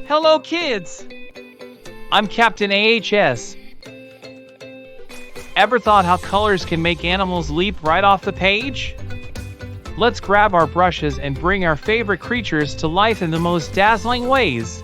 Hello, kids! I'm Captain AHS. Ever thought how colors can make animals leap right off the page? Let's grab our brushes and bring our favorite creatures to life in the most dazzling ways.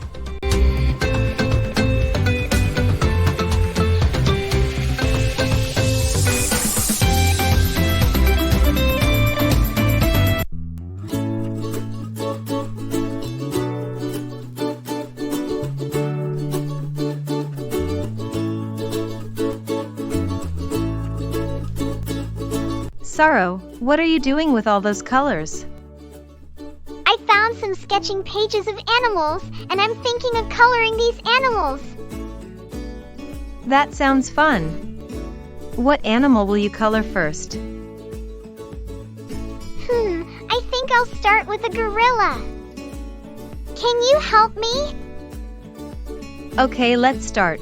Saro, what are you doing with all those colors? I found some sketching pages of animals, and I'm thinking of coloring these animals. That sounds fun. What animal will you color first? I think I'll start with a gorilla. Can you help me? Okay, let's start.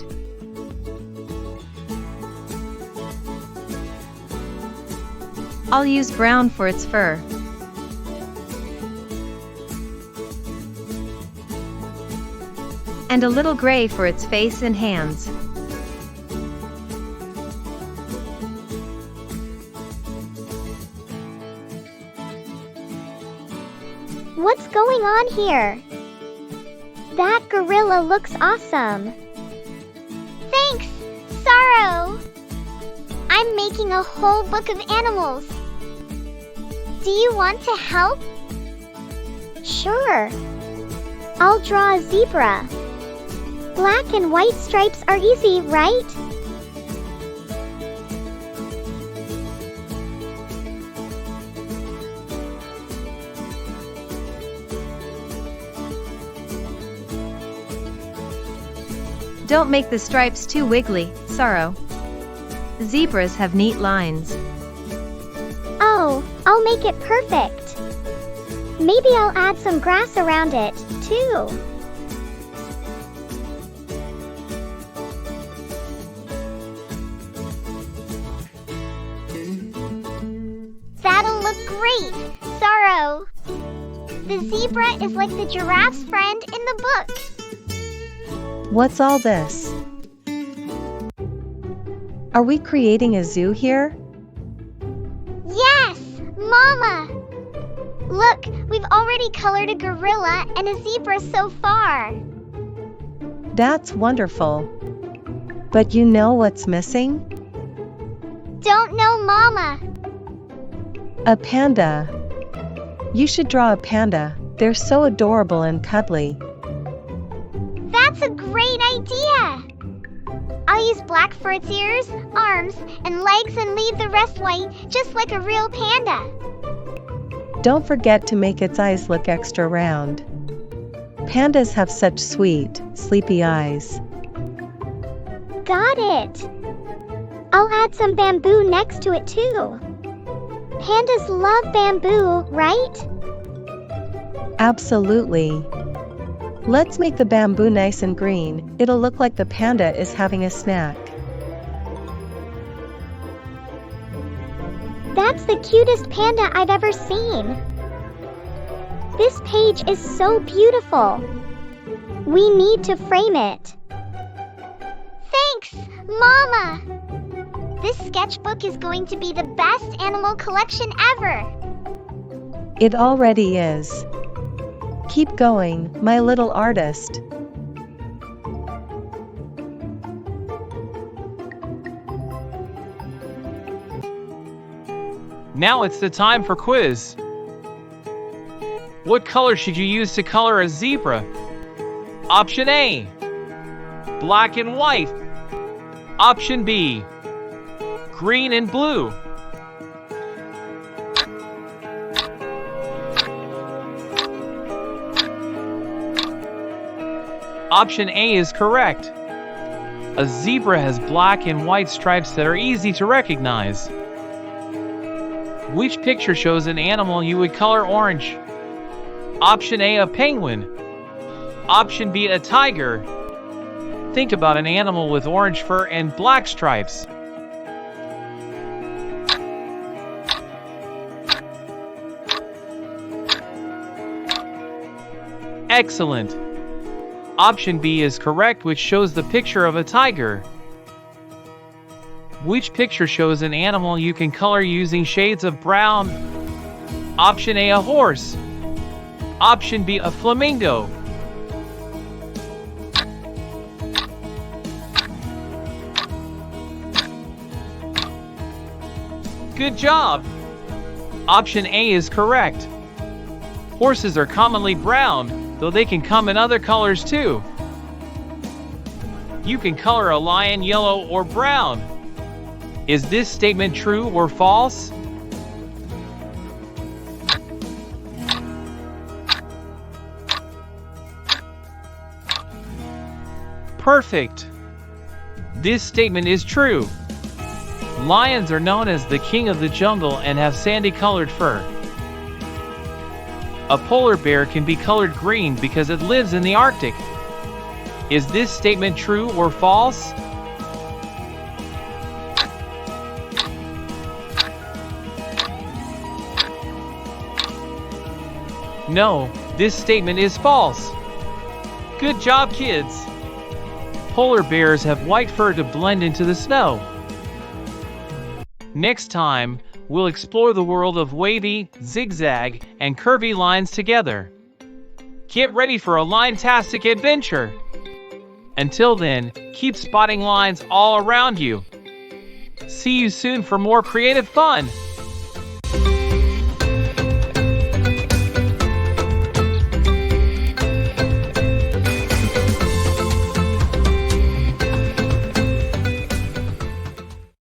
I'll use brown for its fur. And a little gray for its face and hands. What's going on here? That gorilla looks awesome. Thanks, Saro! I'm making a whole book of animals. Do you want to help? Sure. I'll draw a zebra. Black and white stripes are easy, right? Don't make the stripes too wiggly, Saro. Zebras have neat lines. Oh, I'll make it perfect. Maybe I'll add some grass around it, too. That'll look great, Saro. The zebra is like the giraffe's friend in the book. What's all this? Are we creating a zoo here? Yes, Mama! Look, we've already colored a gorilla and a zebra so far. That's wonderful. But you know what's missing? Don't know, Mama. A panda. You should draw a panda. They're so adorable and cuddly. That's a great idea! I'll use black for its ears, arms, and legs and leave the rest white, just like a real panda. Don't forget to make its eyes look extra round. Pandas have such sweet, sleepy eyes. Got it! I'll add some bamboo next to it too. Pandas love bamboo, right? Absolutely. Let's make the bamboo nice and green. It'll look like the panda is having a snack. That's the cutest panda I've ever seen. This page is so beautiful. We need to frame it. Thanks, Mama! This sketchbook is going to be the best animal collection ever. It already is. Keep going, my little artist. Now it's the time for quiz. What color should you use to color a zebra? Option A, black and white. Option B, green and blue. Option A is correct. A zebra has black and white stripes that are easy to recognize. Which picture shows an animal you would color orange? Option A, a penguin. Option B, a tiger. Think about an animal with orange fur and black stripes. Excellent! Option B is correct, which shows the picture of a tiger. Which picture shows an animal you can color using shades of brown? Option A, a horse. Option B, a flamingo. Good job! Option A is correct. Horses are commonly brown, though they can come in other colors too. You can color a lion yellow or brown. Is this statement true or false? Perfect! This statement is true. Lions are known as the king of the jungle and have sandy-colored fur. A polar bear can be colored green because it lives in the Arctic. Is this statement true or false? No, this statement is false. Good job, kids! Polar bears have white fur to blend into the snow. Next time, we'll explore the world of wavy, zigzag, and curvy lines together. Get ready for a line-tastic adventure! Until then, keep spotting lines all around you. See you soon for more creative fun!